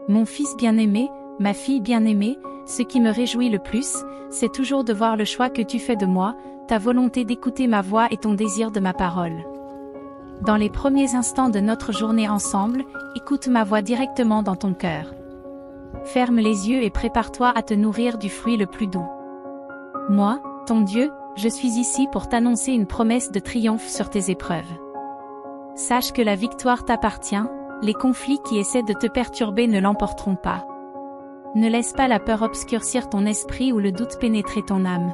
Mon fils bien-aimé, ma fille bien-aimée, ce qui me réjouit le plus, c'est toujours de voir le choix que tu fais de moi, ta volonté d'écouter ma voix et ton désir de ma parole. Dans les premiers instants de notre journée ensemble, écoute ma voix directement dans ton cœur. Ferme les yeux et prépare-toi à te nourrir du fruit le plus doux. Moi, ton Dieu, je suis ici pour t'annoncer une promesse de triomphe sur tes épreuves. Sache que la victoire t'appartient, les conflits qui essaient de te perturber ne l'emporteront pas. Ne laisse pas la peur obscurcir ton esprit ou le doute pénétrer ton âme.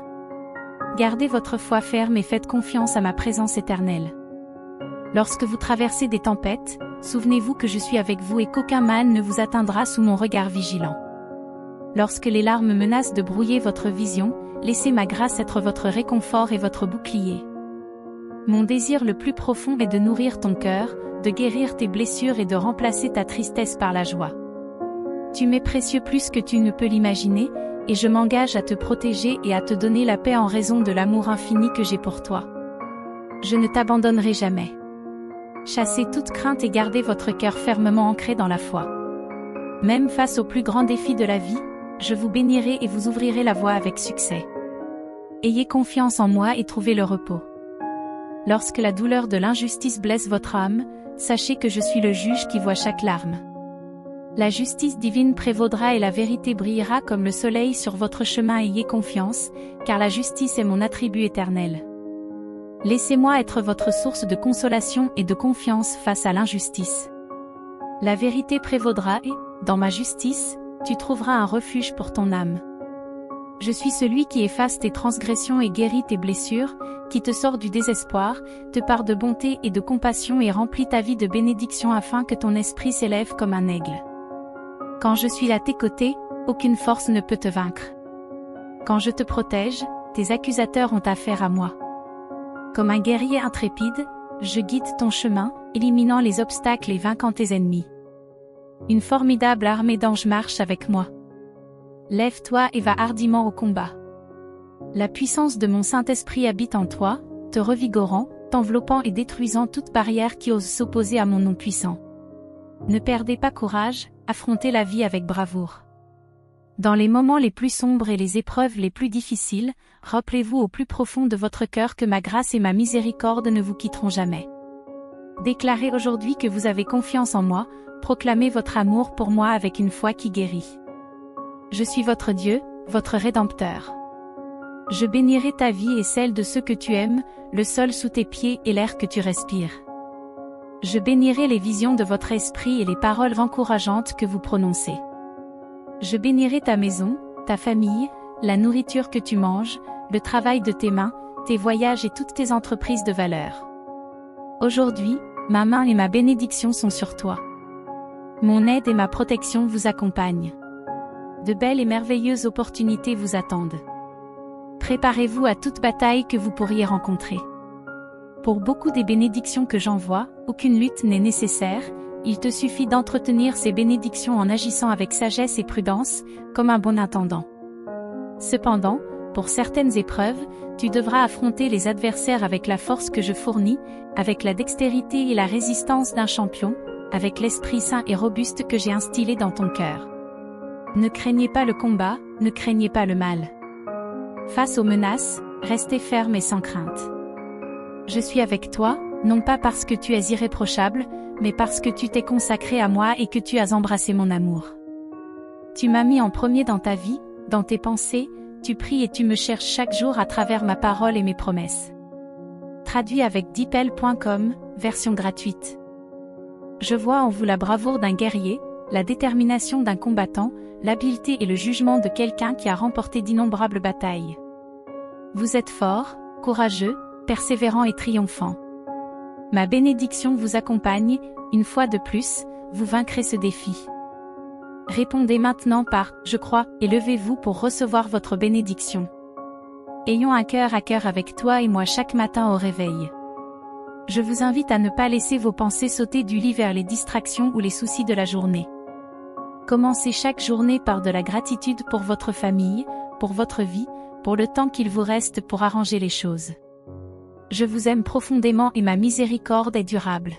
Gardez votre foi ferme et faites confiance à ma présence éternelle. Lorsque vous traversez des tempêtes, souvenez-vous que je suis avec vous et qu'aucun mal ne vous atteindra sous mon regard vigilant. Lorsque les larmes menacent de brouiller votre vision, laissez ma grâce être votre réconfort et votre bouclier. Mon désir le plus profond est de nourrir ton cœur, de guérir tes blessures et de remplacer ta tristesse par la joie. Tu m'es précieux plus que tu ne peux l'imaginer, et je m'engage à te protéger et à te donner la paix en raison de l'amour infini que j'ai pour toi. Je ne t'abandonnerai jamais. Chassez toute crainte et gardez votre cœur fermement ancré dans la foi. Même face aux plus grands défis de la vie, je vous bénirai et vous ouvrirai la voie avec succès. Ayez confiance en moi et trouvez le repos. Lorsque la douleur de l'injustice blesse votre âme, sachez que je suis le juge qui voit chaque larme. La justice divine prévaudra et la vérité brillera comme le soleil sur votre chemin. Ayez confiance, car la justice est mon attribut éternel. Laissez-moi être votre source de consolation et de confiance face à l'injustice. La vérité prévaudra et, dans ma justice, tu trouveras un refuge pour ton âme. Je suis celui qui efface tes transgressions et guérit tes blessures, qui te sort du désespoir, te part de bonté et de compassion et remplit ta vie de bénédictions afin que ton esprit s'élève comme un aigle. Quand je suis à tes côtés, aucune force ne peut te vaincre. Quand je te protège, tes accusateurs ont affaire à moi. Comme un guerrier intrépide, je guide ton chemin, éliminant les obstacles et vainquant tes ennemis. Une formidable armée d'anges marche avec moi. Lève-toi et va hardiment au combat. La puissance de mon Saint-Esprit habite en toi, te revigorant, t'enveloppant et détruisant toute barrière qui ose s'opposer à mon nom puissant. Ne perdez pas courage, affrontez la vie avec bravoure. Dans les moments les plus sombres et les épreuves les plus difficiles, rappelez-vous au plus profond de votre cœur que ma grâce et ma miséricorde ne vous quitteront jamais. Déclarez aujourd'hui que vous avez confiance en moi, proclamez votre amour pour moi avec une foi qui guérit. Je suis votre Dieu, votre Rédempteur. Je bénirai ta vie et celle de ceux que tu aimes, le sol sous tes pieds et l'air que tu respires. Je bénirai les visions de votre esprit et les paroles encourageantes que vous prononcez. Je bénirai ta maison, ta famille, la nourriture que tu manges, le travail de tes mains, tes voyages et toutes tes entreprises de valeur. Aujourd'hui, ma main et ma bénédiction sont sur toi. Mon aide et ma protection vous accompagnent. De belles et merveilleuses opportunités vous attendent. Préparez-vous à toute bataille que vous pourriez rencontrer. Pour beaucoup des bénédictions que j'envoie, aucune lutte n'est nécessaire, il te suffit d'entretenir ces bénédictions en agissant avec sagesse et prudence, comme un bon intendant. Cependant, pour certaines épreuves, tu devras affronter les adversaires avec la force que je fournis, avec la dextérité et la résistance d'un champion, avec l'esprit sain et robuste que j'ai instillé dans ton cœur. Ne craignez pas le combat, ne craignez pas le mal. Face aux menaces, restez ferme et sans crainte. Je suis avec toi, non pas parce que tu es irréprochable, mais parce que tu t'es consacré à moi et que tu as embrassé mon amour. Tu m'as mis en premier dans ta vie, dans tes pensées, tu pries et tu me cherches chaque jour à travers ma parole et mes promesses. Traduit avec DeepL.com, version gratuite. Je vois en vous la bravoure d'un guerrier, la détermination d'un combattant, l'habileté et le jugement de quelqu'un qui a remporté d'innombrables batailles. Vous êtes fort, courageux, persévérant et triomphant. Ma bénédiction vous accompagne, une fois de plus, vous vaincrez ce défi. Répondez maintenant par « Je crois » et levez-vous pour recevoir votre bénédiction. Ayons un cœur à cœur avec toi et moi chaque matin au réveil. Je vous invite à ne pas laisser vos pensées sauter du lit vers les distractions ou les soucis de la journée. Commencez chaque journée par de la gratitude pour votre famille, pour votre vie, pour le temps qu'il vous reste pour arranger les choses. Je vous aime profondément et ma miséricorde est durable.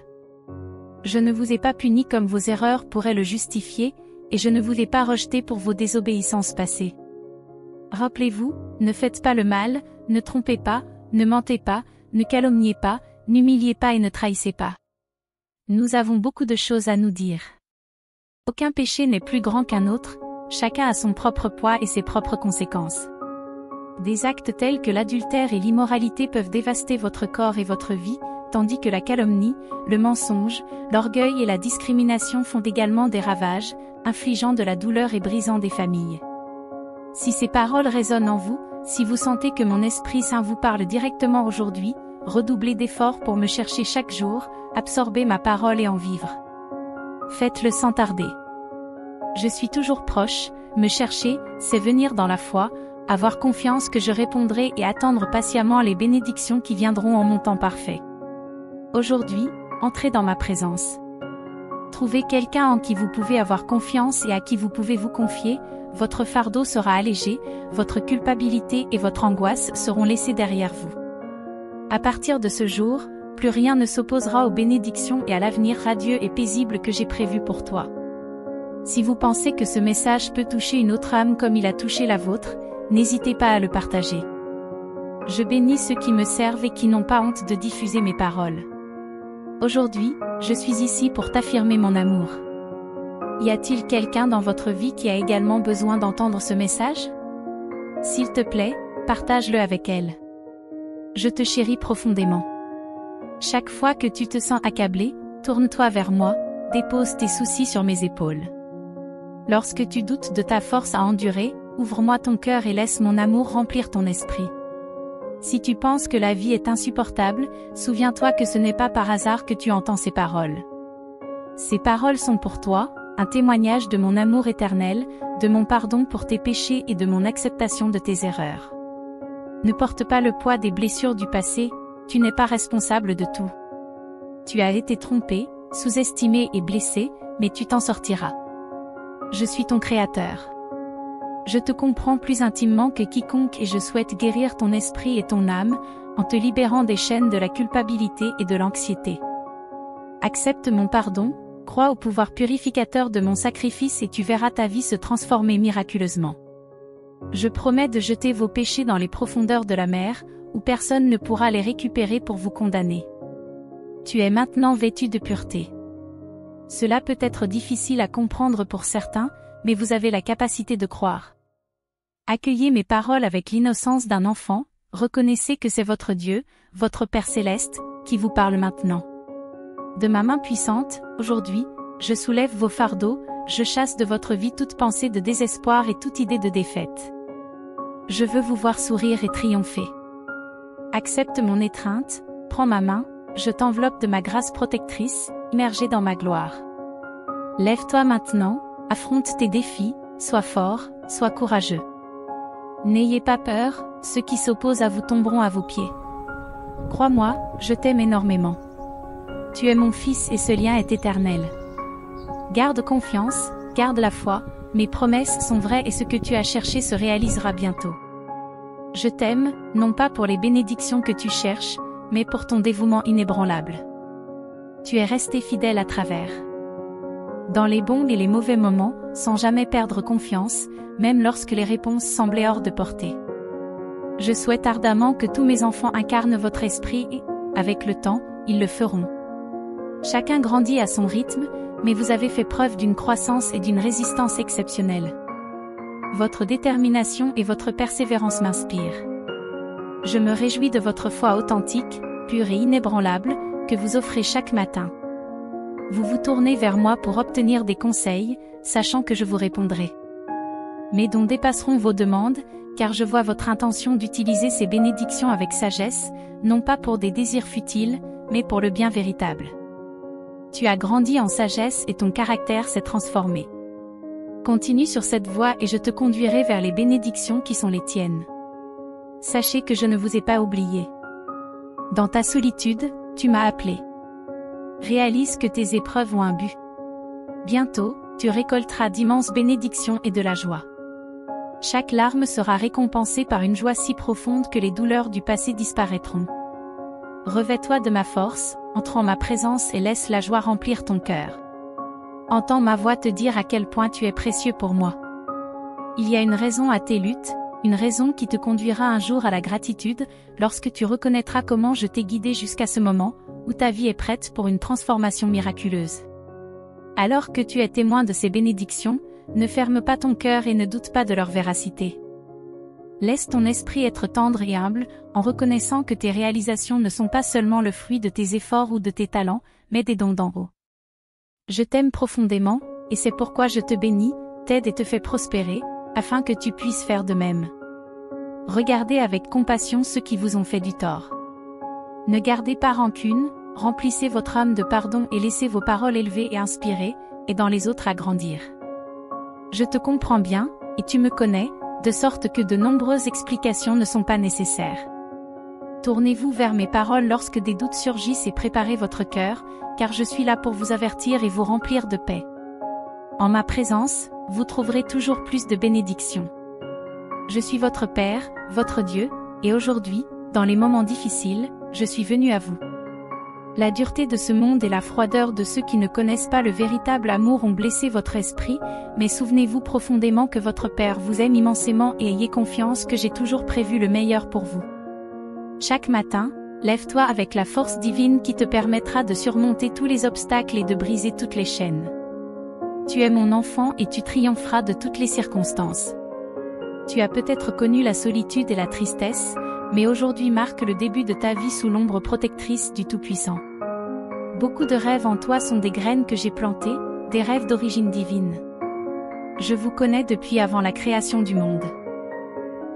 Je ne vous ai pas puni comme vos erreurs pourraient le justifier, et je ne vous ai pas rejeté pour vos désobéissances passées. Rappelez-vous, ne faites pas le mal, ne trompez pas, ne mentez pas, ne calomniez pas, n'humiliez pas et ne trahissez pas. Nous avons beaucoup de choses à nous dire. Aucun péché n'est plus grand qu'un autre, chacun a son propre poids et ses propres conséquences. Des actes tels que l'adultère et l'immoralité peuvent dévaster votre corps et votre vie, tandis que la calomnie, le mensonge, l'orgueil et la discrimination font également des ravages, infligeant de la douleur et brisant des familles. Si ces paroles résonnent en vous, si vous sentez que mon Esprit Saint vous parle directement aujourd'hui, redoublez d'efforts pour me chercher chaque jour, absorbez ma parole et en vivre. Faites-le sans tarder. Je suis toujours proche, me chercher, c'est venir dans la foi, avoir confiance que je répondrai et attendre patiemment les bénédictions qui viendront en mon temps parfait. Aujourd'hui, entrez dans ma présence. Trouvez quelqu'un en qui vous pouvez avoir confiance et à qui vous pouvez vous confier, votre fardeau sera allégé, votre culpabilité et votre angoisse seront laissées derrière vous. À partir de ce jour, plus rien ne s'opposera aux bénédictions et à l'avenir radieux et paisible que j'ai prévu pour toi. Si vous pensez que ce message peut toucher une autre âme comme il a touché la vôtre, n'hésitez pas à le partager. Je bénis ceux qui me servent et qui n'ont pas honte de diffuser mes paroles. Aujourd'hui, je suis ici pour t'affirmer mon amour. Y a-t-il quelqu'un dans votre vie qui a également besoin d'entendre ce message? S'il te plaît, partage-le avec elle. Je te chéris profondément. Chaque fois que tu te sens accablé, tourne-toi vers moi, dépose tes soucis sur mes épaules. Lorsque tu doutes de ta force à endurer, ouvre-moi ton cœur et laisse mon amour remplir ton esprit. Si tu penses que la vie est insupportable, souviens-toi que ce n'est pas par hasard que tu entends ces paroles. Ces paroles sont pour toi, un témoignage de mon amour éternel, de mon pardon pour tes péchés et de mon acceptation de tes erreurs. Ne porte pas le poids des blessures du passé, tu n'es pas responsable de tout. Tu as été trompé, sous-estimé et blessé, mais tu t'en sortiras. Je suis ton Créateur. Je te comprends plus intimement que quiconque et je souhaite guérir ton esprit et ton âme, en te libérant des chaînes de la culpabilité et de l'anxiété. Accepte mon pardon, crois au pouvoir purificateur de mon sacrifice et tu verras ta vie se transformer miraculeusement. Je promets de jeter vos péchés dans les profondeurs de la mer, où personne ne pourra les récupérer pour vous condamner. Tu es maintenant vêtu de pureté. Cela peut être difficile à comprendre pour certains, mais vous avez la capacité de croire. Accueillez mes paroles avec l'innocence d'un enfant, reconnaissez que c'est votre Dieu, votre Père céleste, qui vous parle maintenant. De ma main puissante, aujourd'hui, je soulève vos fardeaux, je chasse de votre vie toute pensée de désespoir et toute idée de défaite. Je veux vous voir sourire et triompher. Accepte mon étreinte, prends ma main, je t'enveloppe de ma grâce protectrice, immergée dans ma gloire. Lève-toi maintenant, affronte tes défis, sois fort, sois courageux. N'ayez pas peur, ceux qui s'opposent à vous tomberont à vos pieds. Crois-moi, je t'aime énormément. Tu es mon fils et ce lien est éternel. Garde confiance, garde la foi, mes promesses sont vraies et ce que tu as cherché se réalisera bientôt. Je t'aime, non pas pour les bénédictions que tu cherches, mais pour ton dévouement inébranlable. Tu es resté fidèle à travers. Dans les bons et les mauvais moments, sans jamais perdre confiance, même lorsque les réponses semblaient hors de portée. Je souhaite ardemment que tous mes enfants incarnent votre esprit et, avec le temps, ils le feront. Chacun grandit à son rythme, mais vous avez fait preuve d'une croissance et d'une résistance exceptionnelle. Votre détermination et votre persévérance m'inspirent. Je me réjouis de votre foi authentique, pure et inébranlable, que vous offrez chaque matin. Vous vous tournez vers moi pour obtenir des conseils, sachant que je vous répondrai. Mes dons dépasseront vos demandes, car je vois votre intention d'utiliser ces bénédictions avec sagesse, non pas pour des désirs futiles, mais pour le bien véritable. Tu as grandi en sagesse et ton caractère s'est transformé. Continue sur cette voie et je te conduirai vers les bénédictions qui sont les tiennes. Sachez que je ne vous ai pas oublié. Dans ta solitude, tu m'as appelé. Réalise que tes épreuves ont un but. Bientôt, tu récolteras d'immenses bénédictions et de la joie. Chaque larme sera récompensée par une joie si profonde que les douleurs du passé disparaîtront. Revêt-toi de ma force, entre en ma présence et laisse la joie remplir ton cœur. Entends ma voix te dire à quel point tu es précieux pour moi. Il y a une raison à tes luttes, une raison qui te conduira un jour à la gratitude, lorsque tu reconnaîtras comment je t'ai guidé jusqu'à ce moment, où ta vie est prête pour une transformation miraculeuse. Alors que tu es témoin de ces bénédictions, ne ferme pas ton cœur et ne doute pas de leur véracité. Laisse ton esprit être tendre et humble, en reconnaissant que tes réalisations ne sont pas seulement le fruit de tes efforts ou de tes talents, mais des dons d'en haut. Je t'aime profondément, et c'est pourquoi je te bénis, t'aide et te fais prospérer, afin que tu puisses faire de même. Regardez avec compassion ceux qui vous ont fait du tort. Ne gardez pas rancune, remplissez votre âme de pardon et laissez vos paroles élevées et inspirer, et dans les autres agrandir. Je te comprends bien, et tu me connais, de sorte que de nombreuses explications ne sont pas nécessaires. Tournez-vous vers mes paroles lorsque des doutes surgissent et préparez votre cœur, car je suis là pour vous avertir et vous remplir de paix. En ma présence, vous trouverez toujours plus de bénédictions. Je suis votre Père, votre Dieu, et aujourd'hui, dans les moments difficiles, je suis venu à vous. La dureté de ce monde et la froideur de ceux qui ne connaissent pas le véritable amour ont blessé votre esprit, mais souvenez-vous profondément que votre Père vous aime immensément et ayez confiance que j'ai toujours prévu le meilleur pour vous. Chaque matin, lève-toi avec la force divine qui te permettra de surmonter tous les obstacles et de briser toutes les chaînes. Tu es mon enfant et tu triompheras de toutes les circonstances. Tu as peut-être connu la solitude et la tristesse, mais aujourd'hui marque le début de ta vie sous l'ombre protectrice du Tout-Puissant. Beaucoup de rêves en toi sont des graines que j'ai plantées, des rêves d'origine divine. Je vous connais depuis avant la création du monde.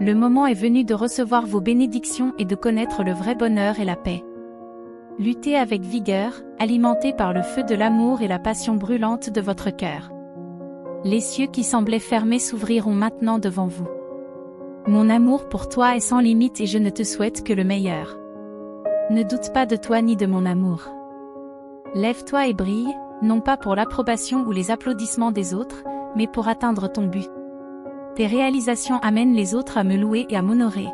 Le moment est venu de recevoir vos bénédictions et de connaître le vrai bonheur et la paix. Luttez avec vigueur, alimenté par le feu de l'amour et la passion brûlante de votre cœur. Les cieux qui semblaient fermés s'ouvriront maintenant devant vous. Mon amour pour toi est sans limite et je ne te souhaite que le meilleur. Ne doute pas de toi ni de mon amour. Lève-toi et brille, non pas pour l'approbation ou les applaudissements des autres, mais pour atteindre ton but. Tes réalisations amènent les autres à me louer et à m'honorer.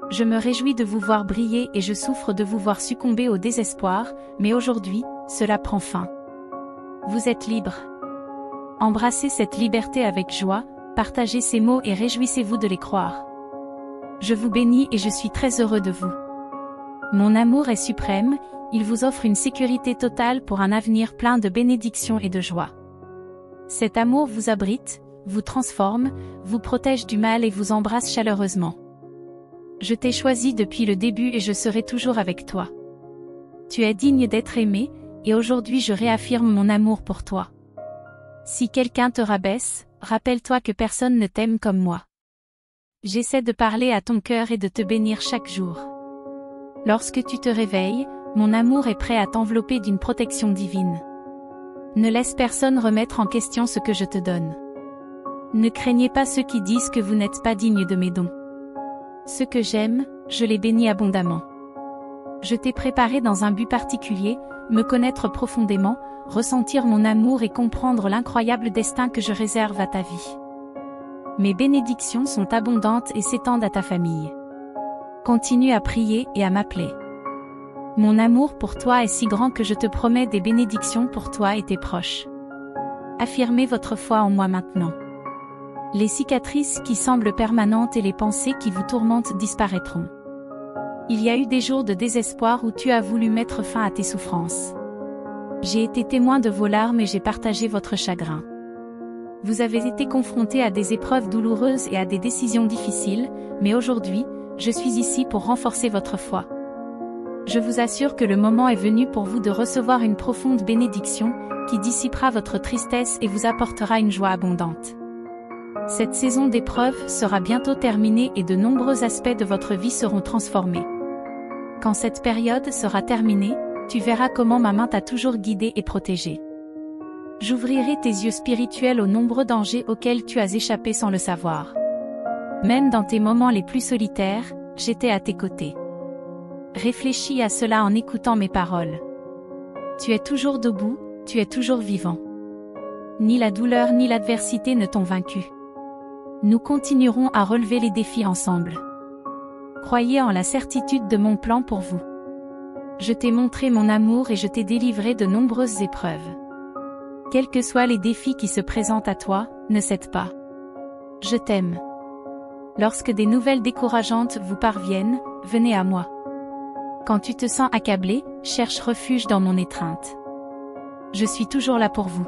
Je me réjouis de vous voir briller et je souffre de vous voir succomber au désespoir, mais aujourd'hui, cela prend fin. Vous êtes libre. Embrassez cette liberté avec joie, partagez ces mots et réjouissez-vous de les croire. Je vous bénis et je suis très heureux de vous. Mon amour est suprême, il vous offre une sécurité totale pour un avenir plein de bénédictions et de joie. Cet amour vous abrite, vous transforme, vous protège du mal et vous embrasse chaleureusement. Je t'ai choisi depuis le début et je serai toujours avec toi. Tu es digne d'être aimé, et aujourd'hui je réaffirme mon amour pour toi. Si quelqu'un te rabaisse, rappelle-toi que personne ne t'aime comme moi. J'essaie de parler à ton cœur et de te bénir chaque jour. Lorsque tu te réveilles, mon amour est prêt à t'envelopper d'une protection divine. Ne laisse personne remettre en question ce que je te donne. Ne craignez pas ceux qui disent que vous n'êtes pas digne de mes dons. Ceux que j'aime, je les bénis abondamment. Je t'ai préparé dans un but particulier, me connaître profondément, ressentir mon amour et comprendre l'incroyable destin que je réserve à ta vie. Mes bénédictions sont abondantes et s'étendent à ta famille. Continue à prier et à m'appeler. Mon amour pour toi est si grand que je te promets des bénédictions pour toi et tes proches. Affirmez votre foi en moi maintenant. Les cicatrices qui semblent permanentes et les pensées qui vous tourmentent disparaîtront. Il y a eu des jours de désespoir où tu as voulu mettre fin à tes souffrances. J'ai été témoin de vos larmes et j'ai partagé votre chagrin. Vous avez été confronté à des épreuves douloureuses et à des décisions difficiles, mais aujourd'hui, je suis ici pour renforcer votre foi. Je vous assure que le moment est venu pour vous de recevoir une profonde bénédiction, qui dissipera votre tristesse et vous apportera une joie abondante. Cette saison d'épreuves sera bientôt terminée et de nombreux aspects de votre vie seront transformés. Quand cette période sera terminée, tu verras comment ma main t'a toujours guidé et protégé. J'ouvrirai tes yeux spirituels aux nombreux dangers auxquels tu as échappé sans le savoir. Même dans tes moments les plus solitaires, j'étais à tes côtés. Réfléchis à cela en écoutant mes paroles. Tu es toujours debout, tu es toujours vivant. Ni la douleur ni l'adversité ne t'ont vaincu. Nous continuerons à relever les défis ensemble. Croyez en la certitude de mon plan pour vous. Je t'ai montré mon amour et je t'ai délivré de nombreuses épreuves. Quels que soient les défis qui se présentent à toi, ne cède pas. Je t'aime. Lorsque des nouvelles décourageantes vous parviennent, venez à moi. Quand tu te sens accablé, cherche refuge dans mon étreinte. Je suis toujours là pour vous.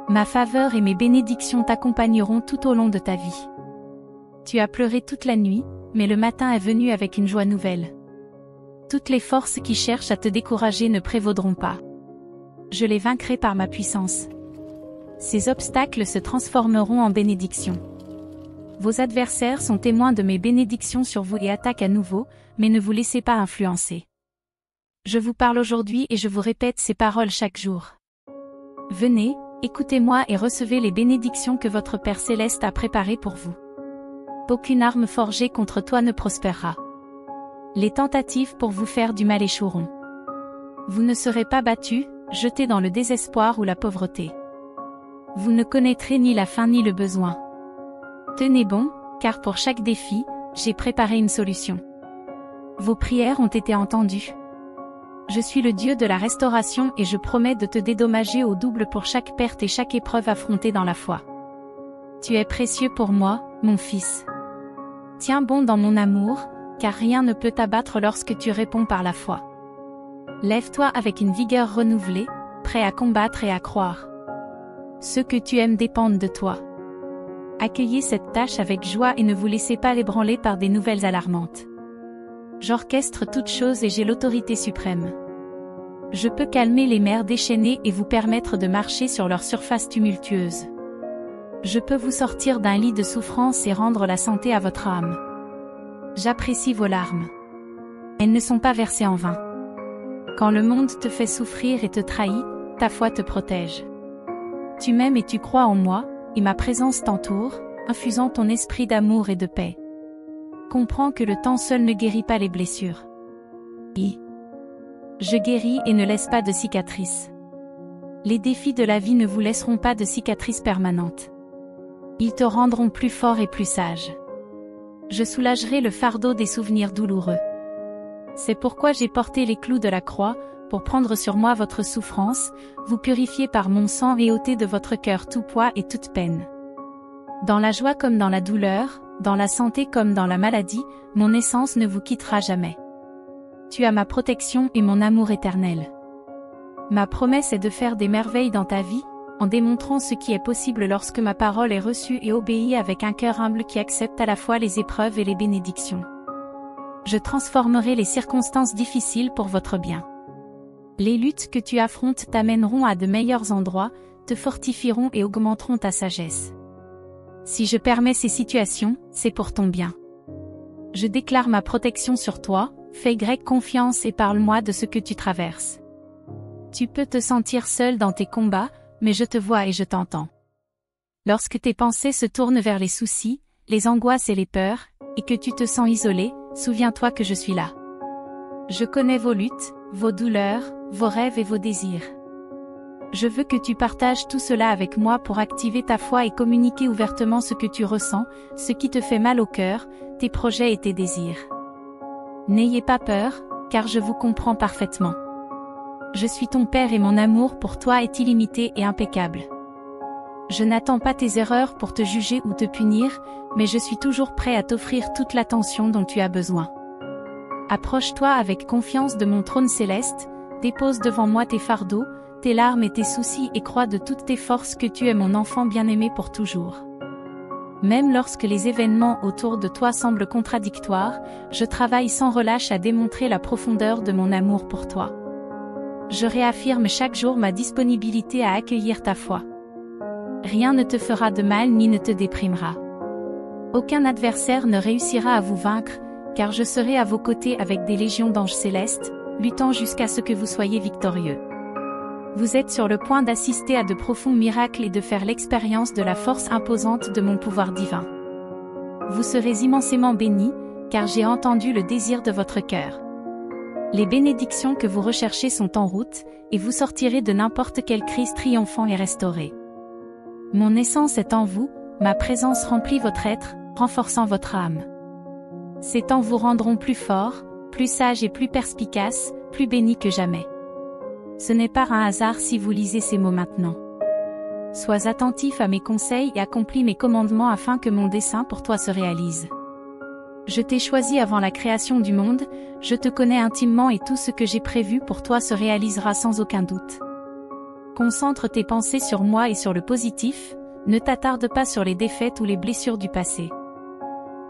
Ma faveur et mes bénédictions t'accompagneront tout au long de ta vie. Tu as pleuré toute la nuit, mais le matin est venu avec une joie nouvelle. Toutes les forces qui cherchent à te décourager ne prévaudront pas. Je les vaincrai par ma puissance. Ces obstacles se transformeront en bénédictions. Vos adversaires sont témoins de mes bénédictions sur vous et attaquent à nouveau, mais ne vous laissez pas influencer. Je vous parle aujourd'hui et je vous répète ces paroles chaque jour. Venez, écoutez-moi et recevez les bénédictions que votre Père Céleste a préparées pour vous. Aucune arme forgée contre toi ne prospérera. Les tentatives pour vous faire du mal échoueront. Vous ne serez pas battus, jetés dans le désespoir ou la pauvreté. Vous ne connaîtrez ni la faim ni le besoin. Tenez bon, car pour chaque défi, j'ai préparé une solution. Vos prières ont été entendues. Je suis le Dieu de la restauration et je promets de te dédommager au double pour chaque perte et chaque épreuve affrontée dans la foi. Tu es précieux pour moi, mon fils. Tiens bon dans mon amour, car rien ne peut t'abattre lorsque tu réponds par la foi. Lève-toi avec une vigueur renouvelée, prêt à combattre et à croire. Ceux que tu aimes dépendent de toi. Accueillez cette tâche avec joie et ne vous laissez pas ébranler par des nouvelles alarmantes. J'orchestre toutes choses et j'ai l'autorité suprême. Je peux calmer les mers déchaînées et vous permettre de marcher sur leur surface tumultueuse. Je peux vous sortir d'un lit de souffrance et rendre la santé à votre âme. J'apprécie vos larmes. Elles ne sont pas versées en vain. Quand le monde te fait souffrir et te trahit, ta foi te protège. Tu m'aimes et tu crois en moi, et ma présence t'entoure, infusant ton esprit d'amour et de paix. Comprends que le temps seul ne guérit pas les blessures. Je guéris et ne laisse pas de cicatrices. Les défis de la vie ne vous laisseront pas de cicatrices permanentes. Ils te rendront plus fort et plus sage. Je soulagerai le fardeau des souvenirs douloureux. C'est pourquoi j'ai porté les clous de la croix, pour prendre sur moi votre souffrance, vous purifier par mon sang et ôter de votre cœur tout poids et toute peine. Dans la joie comme dans la douleur, dans la santé comme dans la maladie, mon essence ne vous quittera jamais. Tu as ma protection et mon amour éternel. Ma promesse est de faire des merveilles dans ta vie, en démontrant ce qui est possible lorsque ma parole est reçue et obéie avec un cœur humble qui accepte à la fois les épreuves et les bénédictions. Je transformerai les circonstances difficiles pour votre bien. Les luttes que tu affrontes t'amèneront à de meilleurs endroits, te fortifieront et augmenteront ta sagesse. Si je permets ces situations, c'est pour ton bien. Je déclare ma protection sur toi, fais confiance et parle-moi de ce que tu traverses. Tu peux te sentir seul dans tes combats, mais je te vois et je t'entends. Lorsque tes pensées se tournent vers les soucis, les angoisses et les peurs, et que tu te sens isolé, souviens-toi que je suis là. Je connais vos luttes, vos douleurs, vos rêves et vos désirs. Je veux que tu partages tout cela avec moi pour activer ta foi et communiquer ouvertement ce que tu ressens, ce qui te fait mal au cœur, tes projets et tes désirs. N'ayez pas peur, car je vous comprends parfaitement. Je suis ton Père et mon amour pour toi est illimité et impeccable. Je n'attends pas tes erreurs pour te juger ou te punir, mais je suis toujours prêt à t'offrir toute l'attention dont tu as besoin. Approche-toi avec confiance de mon trône céleste, dépose devant moi tes fardeaux, tes larmes et tes soucis et crois de toutes tes forces que tu es mon enfant bien-aimé pour toujours. Même lorsque les événements autour de toi semblent contradictoires, je travaille sans relâche à démontrer la profondeur de mon amour pour toi. Je réaffirme chaque jour ma disponibilité à accueillir ta foi. Rien ne te fera de mal ni ne te déprimera. Aucun adversaire ne réussira à vous vaincre, car je serai à vos côtés avec des légions d'anges célestes, luttant jusqu'à ce que vous soyez victorieux. Vous êtes sur le point d'assister à de profonds miracles et de faire l'expérience de la force imposante de mon pouvoir divin. Vous serez immensément bénis, car j'ai entendu le désir de votre cœur. Les bénédictions que vous recherchez sont en route, et vous sortirez de n'importe quelle crise triomphant et restauré. Mon essence est en vous, ma présence remplit votre être, renforçant votre âme. Ces temps vous rendront plus forts, plus sages et plus perspicaces, plus bénis que jamais. Ce n'est pas un hasard si vous lisez ces mots maintenant. Sois attentif à mes conseils et accomplis mes commandements afin que mon dessein pour toi se réalise. Je t'ai choisi avant la création du monde, je te connais intimement et tout ce que j'ai prévu pour toi se réalisera sans aucun doute. Concentre tes pensées sur moi et sur le positif, ne t'attarde pas sur les défaites ou les blessures du passé.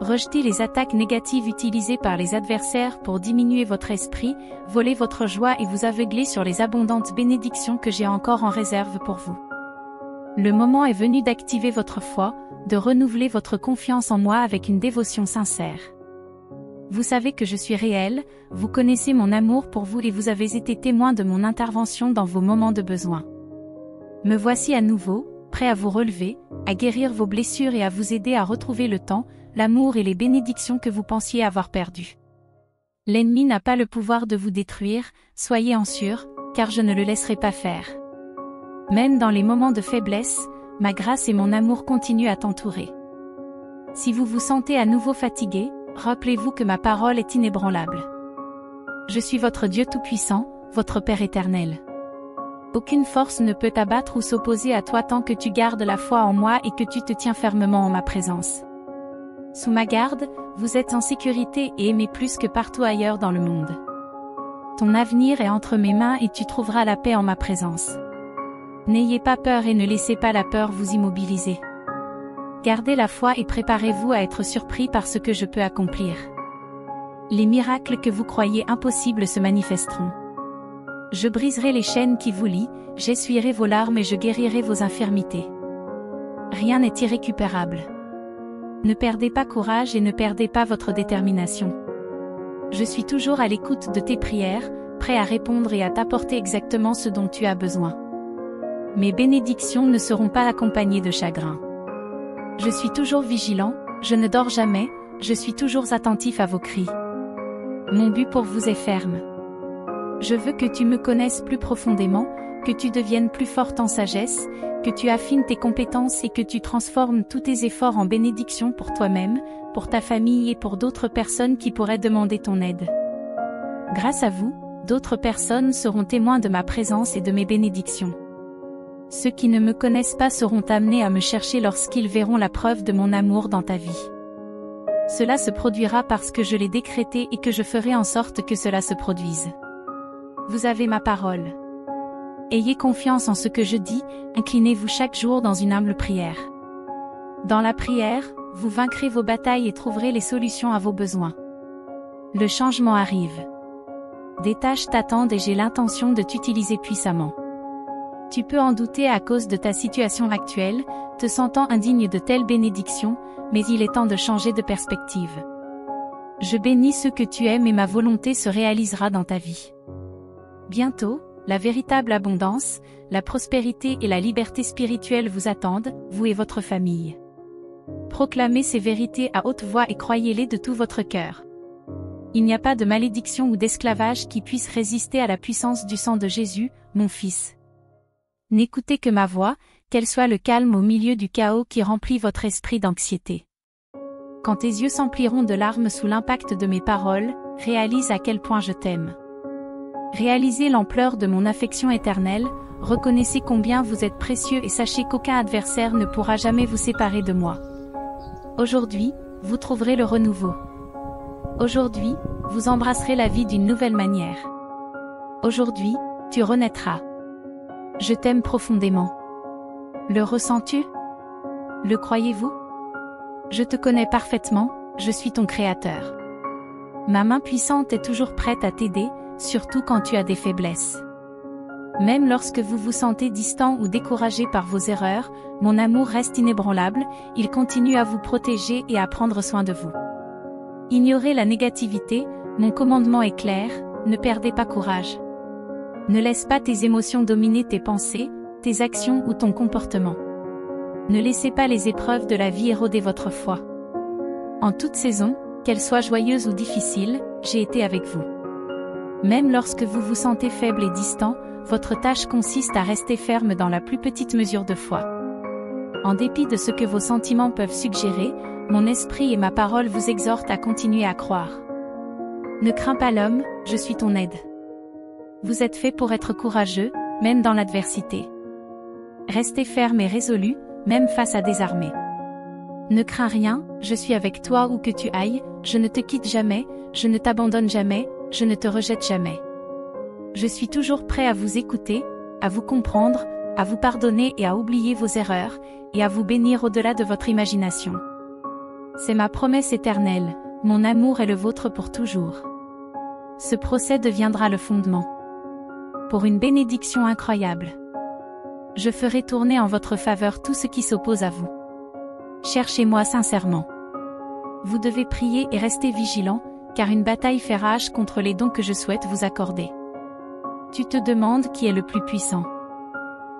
Rejetez les attaques négatives utilisées par les adversaires pour diminuer votre esprit, voler votre joie et vous aveugler sur les abondantes bénédictions que j'ai encore en réserve pour vous. Le moment est venu d'activer votre foi, de renouveler votre confiance en moi avec une dévotion sincère. Vous savez que je suis réel, vous connaissez mon amour pour vous et vous avez été témoin de mon intervention dans vos moments de besoin. Me voici à nouveau, prêt à vous relever, à guérir vos blessures et à vous aider à retrouver le temps, l'amour et les bénédictions que vous pensiez avoir perdus. L'ennemi n'a pas le pouvoir de vous détruire, soyez en sûr, car je ne le laisserai pas faire. Même dans les moments de faiblesse, ma grâce et mon amour continuent à t'entourer. Si vous vous sentez à nouveau fatigué, rappelez-vous que ma parole est inébranlable. Je suis votre Dieu Tout-Puissant, votre Père éternel. Aucune force ne peut t'abattre ou s'opposer à toi tant que tu gardes la foi en moi et que tu te tiens fermement en ma présence. Sous ma garde, vous êtes en sécurité et aimé plus que partout ailleurs dans le monde. Ton avenir est entre mes mains et tu trouveras la paix en ma présence. N'ayez pas peur et ne laissez pas la peur vous immobiliser. Gardez la foi et préparez-vous à être surpris par ce que je peux accomplir. Les miracles que vous croyez impossibles se manifesteront. Je briserai les chaînes qui vous lient, j'essuierai vos larmes et je guérirai vos infirmités. Rien n'est irrécupérable. Ne perdez pas courage et ne perdez pas votre détermination. Je suis toujours à l'écoute de tes prières, prêt à répondre et à t'apporter exactement ce dont tu as besoin. Mes bénédictions ne seront pas accompagnées de chagrin. Je suis toujours vigilant, je ne dors jamais, je suis toujours attentif à vos cris. Mon but pour vous est ferme. Je veux que tu me connaisses plus profondément, que tu deviennes plus forte en sagesse, que tu affines tes compétences et que tu transformes tous tes efforts en bénédictions pour toi-même, pour ta famille et pour d'autres personnes qui pourraient demander ton aide. Grâce à vous, d'autres personnes seront témoins de ma présence et de mes bénédictions. Ceux qui ne me connaissent pas seront amenés à me chercher lorsqu'ils verront la preuve de mon amour dans ta vie. Cela se produira parce que je l'ai décrété et que je ferai en sorte que cela se produise. Vous avez ma parole. Ayez confiance en ce que je dis, inclinez-vous chaque jour dans une humble prière. Dans la prière, vous vaincrez vos batailles et trouverez les solutions à vos besoins. Le changement arrive. Des tâches t'attendent et j'ai l'intention de t'utiliser puissamment. Tu peux en douter à cause de ta situation actuelle, te sentant indigne de telles bénédictions, mais il est temps de changer de perspective. Je bénis ceux que tu aimes et ma volonté se réalisera dans ta vie. Bientôt, la véritable abondance, la prospérité et la liberté spirituelle vous attendent, vous et votre famille. Proclamez ces vérités à haute voix et croyez-les de tout votre cœur. Il n'y a pas de malédiction ou d'esclavage qui puisse résister à la puissance du sang de Jésus, mon Fils. N'écoutez que ma voix, qu'elle soit le calme au milieu du chaos qui remplit votre esprit d'anxiété. Quand tes yeux s'empliront de larmes sous l'impact de mes paroles, réalise à quel point je t'aime. Réalisez l'ampleur de mon affection éternelle, reconnaissez combien vous êtes précieux et sachez qu'aucun adversaire ne pourra jamais vous séparer de moi. Aujourd'hui, vous trouverez le renouveau. Aujourd'hui, vous embrasserez la vie d'une nouvelle manière. Aujourd'hui, tu renaîtras. Je t'aime profondément. Le ressens-tu? Le croyez-vous? Je te connais parfaitement, je suis ton Créateur. Ma main puissante est toujours prête à t'aider, surtout quand tu as des faiblesses. Même lorsque vous vous sentez distant ou découragé par vos erreurs, mon amour reste inébranlable, il continue à vous protéger et à prendre soin de vous. Ignorez la négativité, mon commandement est clair, ne perdez pas courage. Ne laisse pas tes émotions dominer tes pensées, tes actions ou ton comportement. Ne laissez pas les épreuves de la vie éroder votre foi. En toute saison, qu'elle soit joyeuse ou difficile, j'ai été avec vous. Même lorsque vous vous sentez faible et distant, votre tâche consiste à rester ferme dans la plus petite mesure de foi. En dépit de ce que vos sentiments peuvent suggérer, mon esprit et ma parole vous exhortent à continuer à croire. Ne crains pas l'homme, je suis ton aide. Vous êtes fait pour être courageux, même dans l'adversité. Restez ferme et résolu, même face à des armées. Ne crains rien, je suis avec toi où que tu ailles, je ne te quitte jamais, je ne t'abandonne jamais, je ne te rejette jamais. Je suis toujours prêt à vous écouter, à vous comprendre, à vous pardonner et à oublier vos erreurs, et à vous bénir au-delà de votre imagination. C'est ma promesse éternelle, mon amour est le vôtre pour toujours. Ce procès deviendra le fondement. Pour une bénédiction incroyable. Je ferai tourner en votre faveur tout ce qui s'oppose à vous. Cherchez-moi sincèrement. Vous devez prier et rester vigilant, car une bataille fait rage contre les dons que je souhaite vous accorder. Tu te demandes qui est le plus puissant.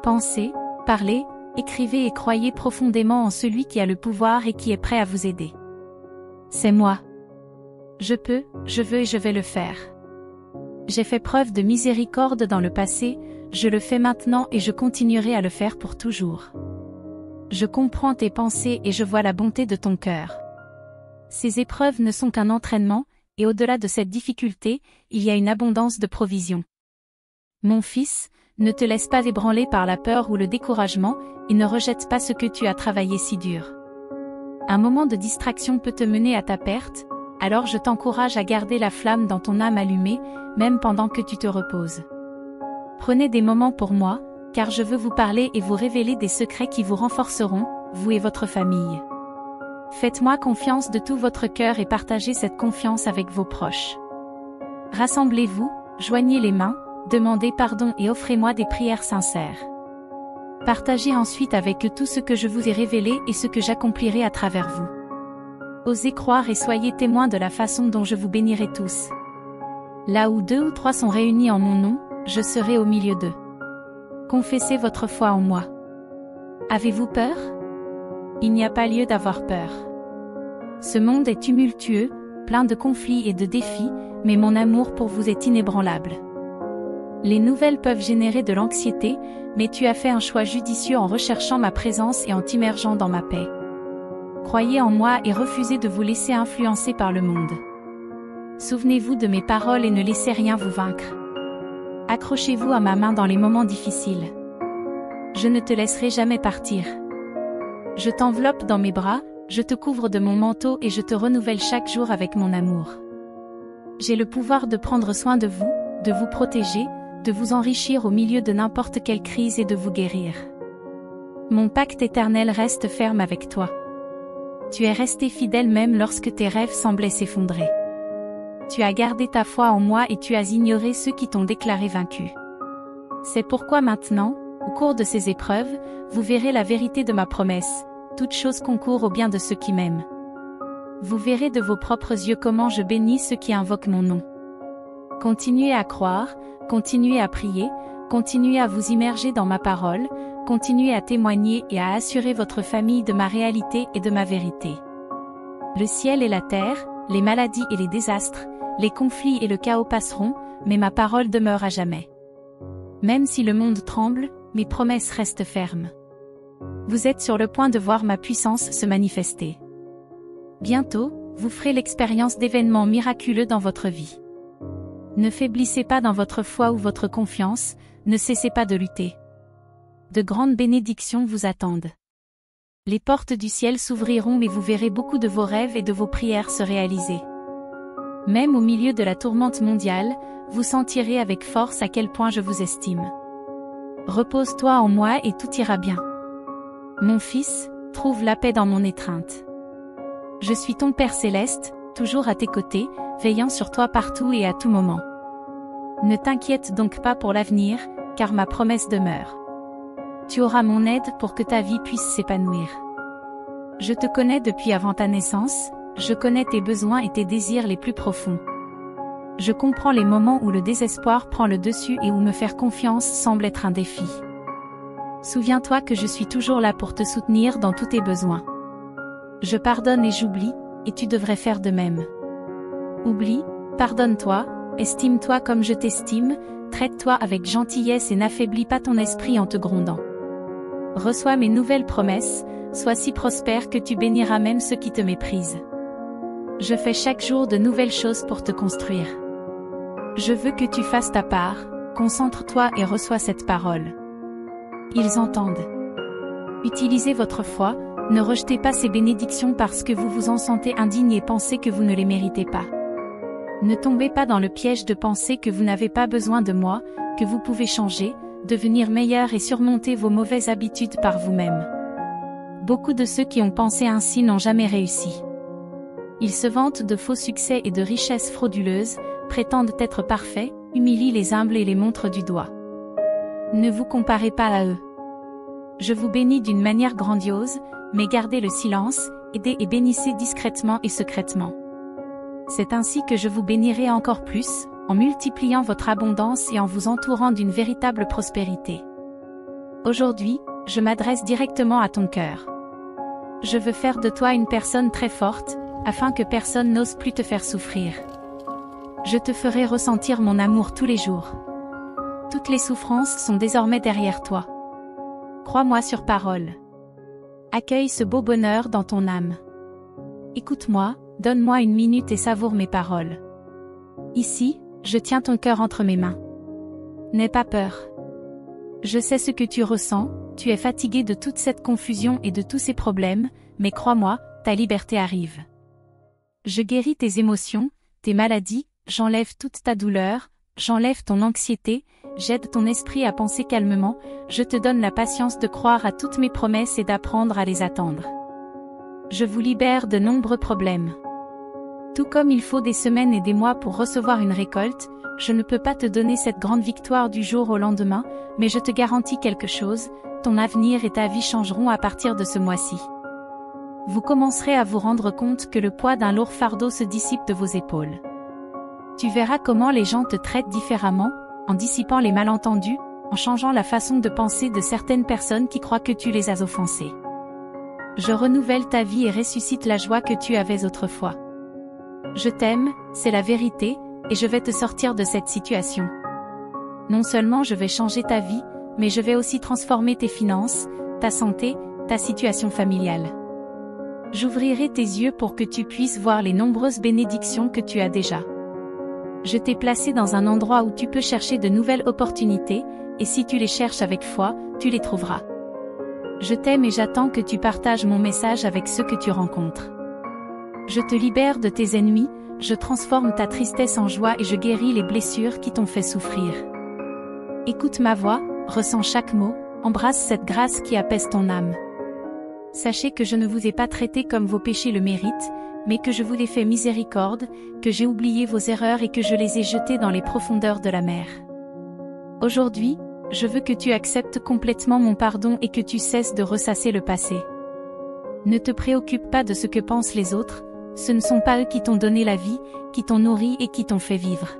Pensez, parlez, écrivez et croyez profondément en celui qui a le pouvoir et qui est prêt à vous aider. C'est moi. Je peux, je veux et je vais le faire. J'ai fait preuve de miséricorde dans le passé, je le fais maintenant et je continuerai à le faire pour toujours. Je comprends tes pensées et je vois la bonté de ton cœur. Ces épreuves ne sont qu'un entraînement, et au-delà de cette difficulté, il y a une abondance de provisions. Mon fils, ne te laisse pas ébranler par la peur ou le découragement, et ne rejette pas ce que tu as travaillé si dur. Un moment de distraction peut te mener à ta perte, alors je t'encourage à garder la flamme dans ton âme allumée, même pendant que tu te reposes. Prenez des moments pour moi, car je veux vous parler et vous révéler des secrets qui vous renforceront, vous et votre famille. Faites-moi confiance de tout votre cœur et partagez cette confiance avec vos proches. Rassemblez-vous, joignez les mains, demandez pardon et offrez-moi des prières sincères. Partagez ensuite avec eux tout ce que je vous ai révélé et ce que j'accomplirai à travers vous. Osez croire et soyez témoins de la façon dont je vous bénirai tous. Là où 2 ou 3 sont réunis en mon nom, je serai au milieu d'eux. Confessez votre foi en moi. Avez-vous peur? Il n'y a pas lieu d'avoir peur. Ce monde est tumultueux, plein de conflits et de défis, mais mon amour pour vous est inébranlable. Les nouvelles peuvent générer de l'anxiété, mais tu as fait un choix judicieux en recherchant ma présence et en t'immergeant dans ma paix. Croyez en moi et refusez de vous laisser influencer par le monde. Souvenez-vous de mes paroles et ne laissez rien vous vaincre. Accrochez-vous à ma main dans les moments difficiles. Je ne te laisserai jamais partir. Je t'enveloppe dans mes bras, je te couvre de mon manteau et je te renouvelle chaque jour avec mon amour. J'ai le pouvoir de prendre soin de vous protéger, de vous enrichir au milieu de n'importe quelle crise et de vous guérir. Mon pacte éternel reste ferme avec toi. Tu es resté fidèle même lorsque tes rêves semblaient s'effondrer. Tu as gardé ta foi en moi et tu as ignoré ceux qui t'ont déclaré vaincu. C'est pourquoi maintenant, au cours de ces épreuves, vous verrez la vérité de ma promesse, toute chose concourt au bien de ceux qui m'aiment. Vous verrez de vos propres yeux comment je bénis ceux qui invoquent mon nom. Continuez à croire, continuez à prier, continuez à vous immerger dans ma parole, continuez à témoigner et à assurer votre famille de ma réalité et de ma vérité. Le ciel et la terre, les maladies et les désastres, les conflits et le chaos passeront, mais ma parole demeure à jamais. Même si le monde tremble, mes promesses restent fermes. Vous êtes sur le point de voir ma puissance se manifester. Bientôt, vous ferez l'expérience d'événements miraculeux dans votre vie. Ne faiblissez pas dans votre foi ou votre confiance, ne cessez pas de lutter. De grandes bénédictions vous attendent. Les portes du ciel s'ouvriront et vous verrez beaucoup de vos rêves et de vos prières se réaliser. Même au milieu de la tourmente mondiale, vous sentirez avec force à quel point je vous estime. Repose-toi en moi et tout ira bien. Mon fils, trouve la paix dans mon étreinte. Je suis ton Père céleste, toujours à tes côtés, veillant sur toi partout et à tout moment. Ne t'inquiète donc pas pour l'avenir, car ma promesse demeure. Tu auras mon aide pour que ta vie puisse s'épanouir. Je te connais depuis avant ta naissance, je connais tes besoins et tes désirs les plus profonds. Je comprends les moments où le désespoir prend le dessus et où me faire confiance semble être un défi. Souviens-toi que je suis toujours là pour te soutenir dans tous tes besoins. Je pardonne et j'oublie, et tu devrais faire de même. Oublie, pardonne-toi, estime-toi comme je t'estime, traite-toi avec gentillesse et n'affaiblis pas ton esprit en te grondant. Reçois mes nouvelles promesses, sois si prospère que tu béniras même ceux qui te méprisent. Je fais chaque jour de nouvelles choses pour te construire. Je veux que tu fasses ta part, concentre-toi et reçois cette parole. Ils entendent. Utilisez votre foi, ne rejetez pas ces bénédictions parce que vous vous en sentez indigne et pensez que vous ne les méritez pas. Ne tombez pas dans le piège de penser que vous n'avez pas besoin de moi, que vous pouvez changer, devenir meilleur et surmonter vos mauvaises habitudes par vous-même. Beaucoup de ceux qui ont pensé ainsi n'ont jamais réussi. Ils se vantent de faux succès et de richesses frauduleuses, prétendent être parfaits, humilient les humbles et les montrent du doigt. Ne vous comparez pas à eux. Je vous bénis d'une manière grandiose, mais gardez le silence, aidez et bénissez discrètement et secrètement. C'est ainsi que je vous bénirai encore plus, en multipliant votre abondance et en vous entourant d'une véritable prospérité. Aujourd'hui, je m'adresse directement à ton cœur. Je veux faire de toi une personne très forte, afin que personne n'ose plus te faire souffrir. Je te ferai ressentir mon amour tous les jours. Toutes les souffrances sont désormais derrière toi. Crois-moi sur parole. Accueille ce beau bonheur dans ton âme. Écoute-moi, donne-moi une minute et savoure mes paroles. Ici, je tiens ton cœur entre mes mains. N'aie pas peur. Je sais ce que tu ressens, tu es fatigué de toute cette confusion et de tous ces problèmes, mais crois-moi, ta liberté arrive. Je guéris tes émotions, tes maladies, j'enlève toute ta douleur, j'enlève ton anxiété, j'aide ton esprit à penser calmement, je te donne la patience de croire à toutes mes promesses et d'apprendre à les attendre. Je vous libère de nombreux problèmes. Tout comme il faut des semaines et des mois pour recevoir une récolte, je ne peux pas te donner cette grande victoire du jour au lendemain, mais je te garantis quelque chose, ton avenir et ta vie changeront à partir de ce mois-ci. Vous commencerez à vous rendre compte que le poids d'un lourd fardeau se dissipe de vos épaules. Tu verras comment les gens te traitent différemment, en dissipant les malentendus, en changeant la façon de penser de certaines personnes qui croient que tu les as offensées. Je renouvelle ta vie et ressuscite la joie que tu avais autrefois. Je t'aime, c'est la vérité, et je vais te sortir de cette situation. Non seulement je vais changer ta vie, mais je vais aussi transformer tes finances, ta santé, ta situation familiale. J'ouvrirai tes yeux pour que tu puisses voir les nombreuses bénédictions que tu as déjà. Je t'ai placé dans un endroit où tu peux chercher de nouvelles opportunités, et si tu les cherches avec foi, tu les trouveras. Je t'aime et j'attends que tu partages mon message avec ceux que tu rencontres. Je te libère de tes ennemis, je transforme ta tristesse en joie et je guéris les blessures qui t'ont fait souffrir. Écoute ma voix, ressens chaque mot, embrasse cette grâce qui apaise ton âme. Sachez que je ne vous ai pas traité comme vos péchés le méritent, mais que je vous ai fait miséricorde, que j'ai oublié vos erreurs et que je les ai jetées dans les profondeurs de la mer. Aujourd'hui, je veux que tu acceptes complètement mon pardon et que tu cesses de ressasser le passé. Ne te préoccupe pas de ce que pensent les autres, ce ne sont pas eux qui t'ont donné la vie, qui t'ont nourri et qui t'ont fait vivre.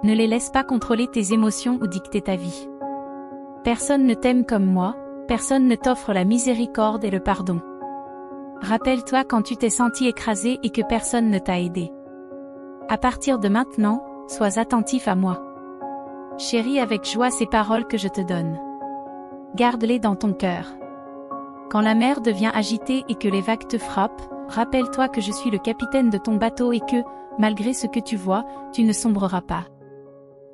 Ne les laisse pas contrôler tes émotions ou dicter ta vie. Personne ne t'aime comme moi, personne ne t'offre la miséricorde et le pardon. Rappelle-toi quand tu t'es senti écrasé et que personne ne t'a aidé. À partir de maintenant, sois attentif à moi. Chéris avec joie ces paroles que je te donne. Garde-les dans ton cœur. Quand la mer devient agitée et que les vagues te frappent, rappelle-toi que je suis le capitaine de ton bateau et que, malgré ce que tu vois, tu ne sombreras pas.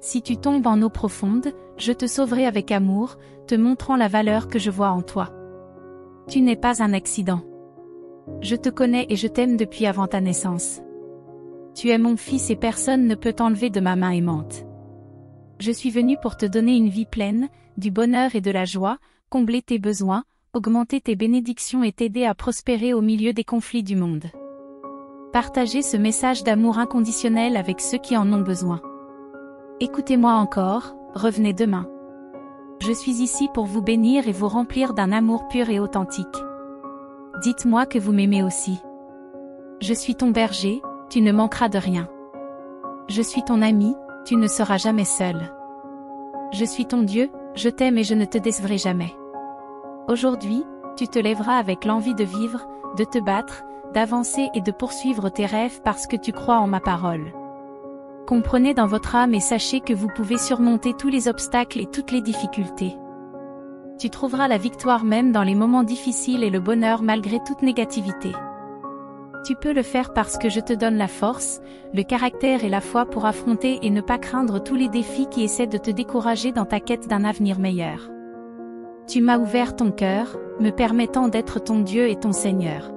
Si tu tombes en eau profonde, je te sauverai avec amour, te montrant la valeur que je vois en toi. Tu n'es pas un accident. Je te connais et je t'aime depuis avant ta naissance. Tu es mon fils et personne ne peut t'enlever de ma main aimante. Je suis venu pour te donner une vie pleine, du bonheur et de la joie, combler tes besoins, augmenter tes bénédictions et t'aider à prospérer au milieu des conflits du monde. Partagez ce message d'amour inconditionnel avec ceux qui en ont besoin. Écoutez-moi encore, revenez demain. Je suis ici pour vous bénir et vous remplir d'un amour pur et authentique. Dites-moi que vous m'aimez aussi. Je suis ton berger, tu ne manqueras de rien. Je suis ton ami, tu ne seras jamais seul. Je suis ton Dieu, je t'aime et je ne te décevrai jamais. Aujourd'hui, tu te lèveras avec l'envie de vivre, de te battre, d'avancer et de poursuivre tes rêves parce que tu crois en ma parole. Comprenez dans votre âme et sachez que vous pouvez surmonter tous les obstacles et toutes les difficultés. Tu trouveras la victoire même dans les moments difficiles et le bonheur malgré toute négativité. Tu peux le faire parce que je te donne la force, le caractère et la foi pour affronter et ne pas craindre tous les défis qui essaient de te décourager dans ta quête d'un avenir meilleur. Tu m'as ouvert ton cœur, me permettant d'être ton Dieu et ton Seigneur.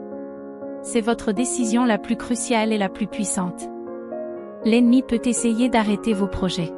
C'est votre décision la plus cruciale et la plus puissante. L'ennemi peut essayer d'arrêter vos projets.